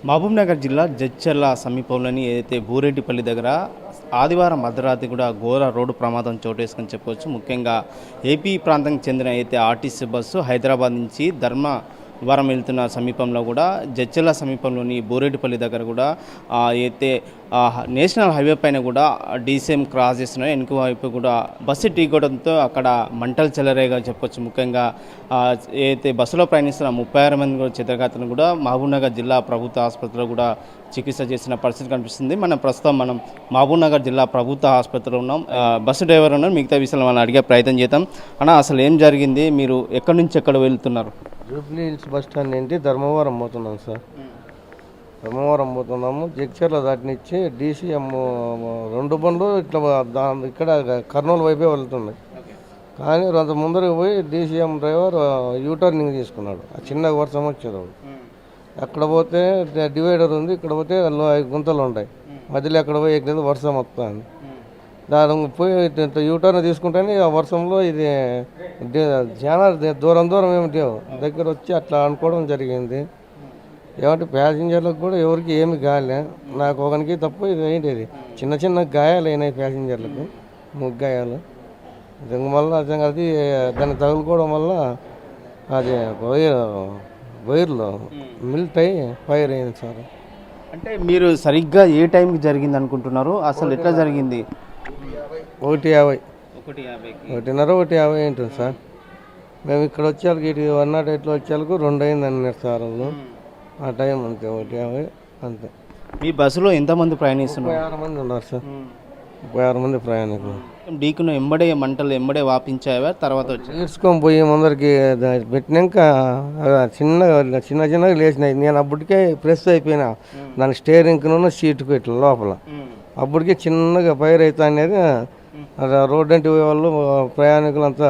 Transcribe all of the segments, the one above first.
మహబూబ్నగర్ జిల్లా జడ్చర్ల సమీపంలోని ఏదైతే బూరెడ్డిపల్లి దగ్గర ఆదివారం అర్ధరాత్రి కూడా ఘోర రోడ్డు ప్రమాదం చోటేసుకొని చెప్పవచ్చు. ముఖ్యంగా ఏపీ ప్రాంతానికి చెందిన అయితే ఆర్టీసీ బస్సు హైదరాబాద్ నుంచి ధర్మవరం వెళ్తున్న సమీపంలో కూడా జడ్చర్ల సమీపంలోని బూరెడ్డిపల్లి దగ్గర కూడా అయితే నేషనల్ హైవే పైన కూడా డీసీఎం క్రాస్ చేస్తున్నాయి. వెనుక వైపు కూడా బస్సు ఢీకొవడంతో అక్కడ మంటలు చెలరేగా చెప్పొచ్చు. ముఖ్యంగా ఏదైతే బస్సులో ప్రయాణిస్తున్న 36 మంది కూడా చిత్రకాతను కూడా మహబూబ్నగర్ జిల్లా ప్రభుత్వ ఆసుపత్రిలో కూడా చికిత్స చేసిన పరిస్థితి కనిపిస్తుంది. ప్రస్తుతం మనం మహబూబ్నగర్ జిల్లా ప్రభుత్వ ఆసుపత్రిలో ఉన్నాం. బస్సు డ్రైవర్ ఉన్నారు, మిగతా విషయాలు మనం అడిగే ప్రయత్నం చేద్దాం. అసలు ఏం జరిగింది, మీరు ఎక్కడి నుంచి ఎక్కడ వెళ్తున్నారు? జూబ్లీ హిల్స్ బస్ స్టాండ్ నుండి ధర్మవరం పోతున్నాం సార్. ధర్మవరం పోతున్నాము. జగ్చర్ల దాటినిచ్చి డీసీఎం 2 బండ్లు ఇక్కడ కర్నూలు వైపే వెళ్తున్నాయి. కానీ అంత ముందరకు పోయి డీసీఎం డ్రైవర్ యూటర్నింగ్ తీసుకున్నాడు. ఆ చిన్న వర్షం వచ్చేది అక్కడ పోతే డివైడర్ ఉంది, ఇక్కడ పోతే గుంతలు ఉంటాయి, మధ్యలో ఎక్కడ పోయి ఎక్కడ వర్షం వస్తుంది. దాని పోయి యూటర్న్ తీసుకుంటేనే ఆ వర్షంలో ఇది చాలా దూరం ఏమి దగ్గర వచ్చి అట్లా అనుకోవడం జరిగింది. ఏమంటే ప్యాసింజర్లకు కూడా ఎవరికి ఏమి గాయలే, నాకు ఒకరికి తప్ప ఇది ఏంటి, ఇది చిన్న గాయాలు అయినాయి ప్యాసింజర్లకు, 3 గాయాలు. మళ్ళీ అది దాన్ని తగులుకోవడం వల్ల అది వైర్లో మిల్ట్ అయ్యి ఫైర్ అయింది సార్. అంటే మీరు సరిగ్గా ఏ టైంకి జరిగింది అనుకుంటున్నారు? అసలు ఎట్లా జరిగింది? 1:50 1:50 ఉంటుంది సార్. మేము ఇక్కడ వచ్చేళ్ళకి ఇటు 108లో వచ్చేళ్ళకు 2 అయింది అన్నారు సార్ వాళ్ళు. ఆ టైం అంతే 1:50 అంతే. మీ బస్సులో ఎంతమంది ప్రయాణిస్తున్నారు? 36 మంది ఉన్నారు సార్. 36 మంది ప్రయాణికులు. డీకును మంటలు ఎంబడే వాపించావా? తర్వాత ఈడ్చుకొని పోయి ముందరికి పెట్టినాక చిన్నగా లేచినాయి. నేను అప్పటికే ప్రెస్ అయిపోయినా, దాని స్టీరింగ్ను సీటుకు ఇట్లా లోపల అప్పటికే చిన్నగా ఫైర్ అవుతా అనేది రోడ్ అంటే వాళ్ళు ప్రయాణికులంతా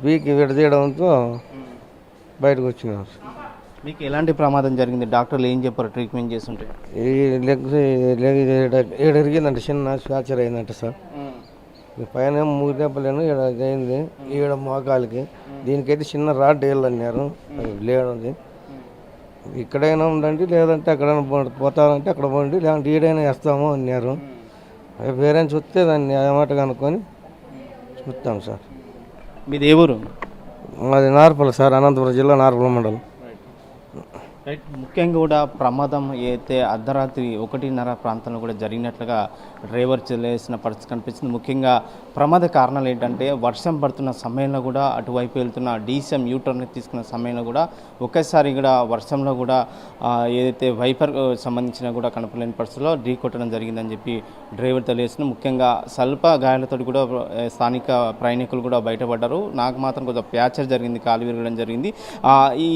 పీకి విడదీయడంతో బయటకు వచ్చినారు. మీకు ఎలాంటి ప్రమాదం జరిగింది? డాక్టర్లు ఏం చెప్పారు ట్రీట్మెంట్ చేస్తుంటే? ఈ లెగ్ ఎరిగిందంటే చిన్న ఫ్రాక్చర్ అయిందంట సార్. పైన 3 దెబ్బలేను అయింది ఈడ మోకాలికి. దీనికైతే చిన్న రాడ్ వేయాలన్నారు, లేదండి. ఇక్కడైనా ఉండండి, లేదంటే ఎక్కడైనా పోతారంటే అక్కడ పోండి, లేదంటే ఈడైనా వేస్తాము అన్నారు. పేరెంట్స్ వస్తే దాన్ని ఏమాట కనుక్కొని చూస్తాం సార్. మీది ఏ ఊరు? మాది నార్పల్ సార్, అనంతపురం జిల్లా నార్పల్ మండలం. రైట్. ముఖ్యంగా కూడా ప్రమాదం అయితే అర్ధరాత్రి 1:30 ప్రాంతంలో కూడా జరిగినట్లుగా డ్రైవర్ చెల్లేసిన పరిస్థితి కనిపిస్తుంది. ముఖ్యంగా ప్రమాద కారణాలు ఏంటంటే వర్షం పడుతున్న సమయంలో కూడా అటువైపు వెళ్తున్న డీసీఎం యూటర్న్ తీసుకున్న సమయంలో కూడా ఒకేసారి కూడా వర్షంలో కూడా ఏదైతే వైపర్ సంబంధించిన కూడా కనపలేని పరిస్థితుల్లో ఢీ కొట్టడం జరిగిందని చెప్పి డ్రైవర్ తెలియజేస్తుంది. ముఖ్యంగా స్వల్ప గాయాలతో కూడా స్థానిక ప్రయాణికులు కూడా బయటపడ్డారు. నాకు మాత్రం కొంచెం ప్యాచర్ జరిగింది, కాలు విరగడం జరిగింది. ఈ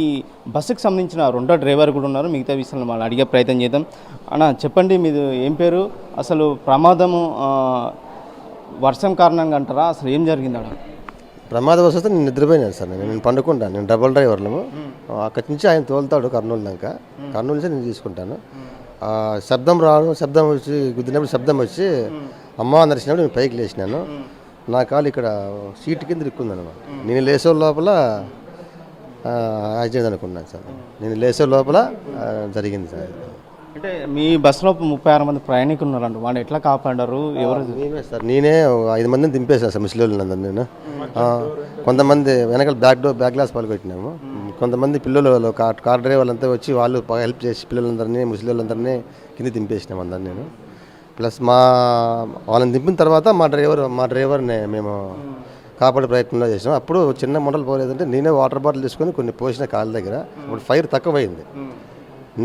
బస్సుకు సంబంధించిన 2వ డ్రైవర్ కూడా ఉన్నారు, మిగతా విషయాలు మనం అడిగే ప్రయత్నం చేద్దాం. చెప్పండి, మీది ఏం పేరు? అసలు ప్రమాదము వర్షం కారణంగా అంటారా? అసలు ఏం జరిగింది? ప్రమాదం వస్తే నేను నిద్రపోయినాను సార్. నేను పండుకుంటాను. నేను డబుల్ డ్రైవర్లము. అక్కడి నుంచి ఆయన తోలుతాడు కర్నూలు దాకా. కర్నూలు నుంచి నేను తీసుకుంటాను. శబ్దం వచ్చి గుద్దినప్పుడు శబ్దం వచ్చి అమ్మ నరిచినప్పుడు నేను పైకి లేచినాను. నా కాలు ఇక్కడ సీటు కింద ఇరుక్కుందనమాట. నేను లేసే లోపల యాక్సిడెంట్ అనుకున్నాను సార్. నేను లేసే లోపల జరిగింది సార్. అంటే మీ బస్సులో 36 మంది ప్రయాణికులు ఉన్నారంట, వాళ్ళు ఎట్లా కాపాడారు? ఎవరు? మేమే సార్. నేనే 5 మందిని దింపేసాను సార్, ముసలిళ్ళందరూ. నేను కొంతమంది వెనకాల బ్యాక్ గ్లాస్ పలుకొట్టినాము. కొంతమంది పిల్లలు కార్ డ్రైవర్లంతా వచ్చి వాళ్ళు హెల్ప్ చేసి పిల్లలందరినీ ముసలిళ్ళందరినీ కింద దింపేసినాము అందరు. నేను ప్లస్ వాళ్ళని దింపిన తర్వాత మా డ్రైవర్ని మేము కాపాడే ప్రయత్నంలో చేసాం. అప్పుడు చిన్న మంటలు పోలేదంటే నేనే వాటర్ బాటిల్ తీసుకొని కొన్ని పోసిన కాళ్ళ దగ్గర. అప్పుడు ఫైర్ తక్కువైంది.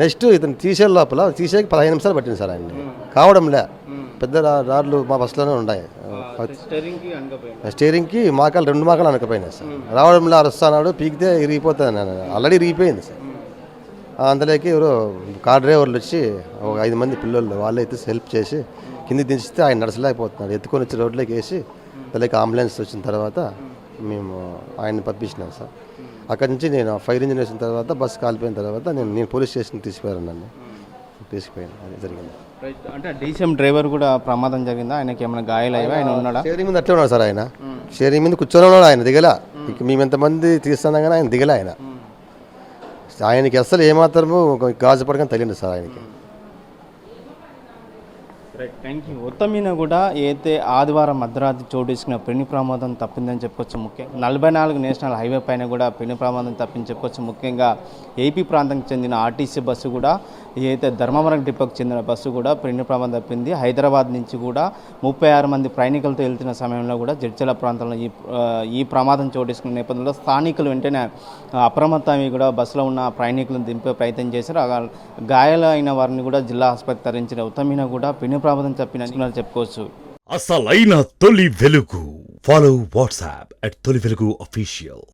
నెక్స్ట్ ఇతను తీసేళ్ళ లోపల తీసేకి 15 నిమిషాలు పట్టింది సార్. ఆయన్ని కావడంలే. పెద్ద రాడ్లు మా బస్సులోనే ఉన్నాయి. స్టీరింగ్కి మాకాలు 2 మాకాలు అనకపోయినాయి సార్. రావడంలో అరుస్తున్నాడు, పీకితే ఇరిగిపోతుంది. ఆల్రెడీ ఇరిగిపోయింది సార్. అందులోకి ఎవరో కార్ డ్రైవర్లు వచ్చి ఒక 5 మంది పిల్లలు వాళ్ళైతే హెల్ప్ చేసి కిందికి దించితే ఆయన నడచలేకపోతున్నాడు. ఎత్తుకొని వచ్చి రోడ్లోకి వేసి దానికి అంబులెన్స్ వచ్చిన తర్వాత మేము ఆయన్ని పంపించినాం సార్. అక్కడి నుంచి నేను ఫైర్ ఇంజిన్ వేసిన తర్వాత బస్సు కాలిపోయిన తర్వాత నేను పోలీస్ స్టేషన్కి తీసుకుపోయాను. అది జరిగింది. అంటే డీసీఎం డ్రైవర్ కూడా ప్రమాదం జరిగిందా? ఆయనకి ఏమైనా గాయాలు అయ్యా? ఆయన ఉన్నాడా? స్టీరింగ్ మీద అట్లే ఉన్నాడు సార్. ఆయన స్టీరింగ్ మీద కూర్చొని ఉన్నాడు. ఆయన దిగలా. మేము ఎంతమంది తీస్తున్నాం కానీ ఆయన దిగలే. ఆయన ఆయనకి అసలు ఏమాత్రము ఒక గాజు పడకని తగిలింది సార్ ఆయనకి. Right, thank you. మొత్తం మీద కూడా అయితే ఆదివారం మధ్యరాత్రి చోటు చేసుకున్న పెను ప్రమాదం తప్పిందని చెప్పుకోవచ్చు. ముఖ్యంగా 44 నేషనల్ హైవే పైన కూడా పెను ప్రమాదం తప్పింది చెప్పుకోవచ్చు. ముఖ్యంగా ఏపీ ప్రాంతానికి చెందిన ఆర్టీసీ బస్సు కూడా ఏదైతే ధర్మవరం డిపోకి చెందిన బస్సు కూడా పెను ప్రమాదం తప్పింది. హైదరాబాద్ నుంచి కూడా 36 మంది ప్రయాణికులతో వెళ్తున్న సమయంలో కూడా జడ్చర్ల ప్రాంతంలో ఈ ప్రమాదం చోటు చేసుకున్న నేపథ్యంలో స్థానికులు వెంటనే అప్రమత్తమై కూడా బస్సులో ఉన్న ప్రయాణికులను దింపే ప్రయత్నం చేశారు. గాయాలైన వారిని కూడా జిల్లా ఆసుపత్రికి తరలించిన. ఉత్తమీన కూడా పెను ప్రమాదం తప్పిన చెప్పుకోవచ్చు. అసలైన తొలి వెలుగు. ఫాలో వాట్సాప్ @తొలి వెలుగు అఫీషియల్.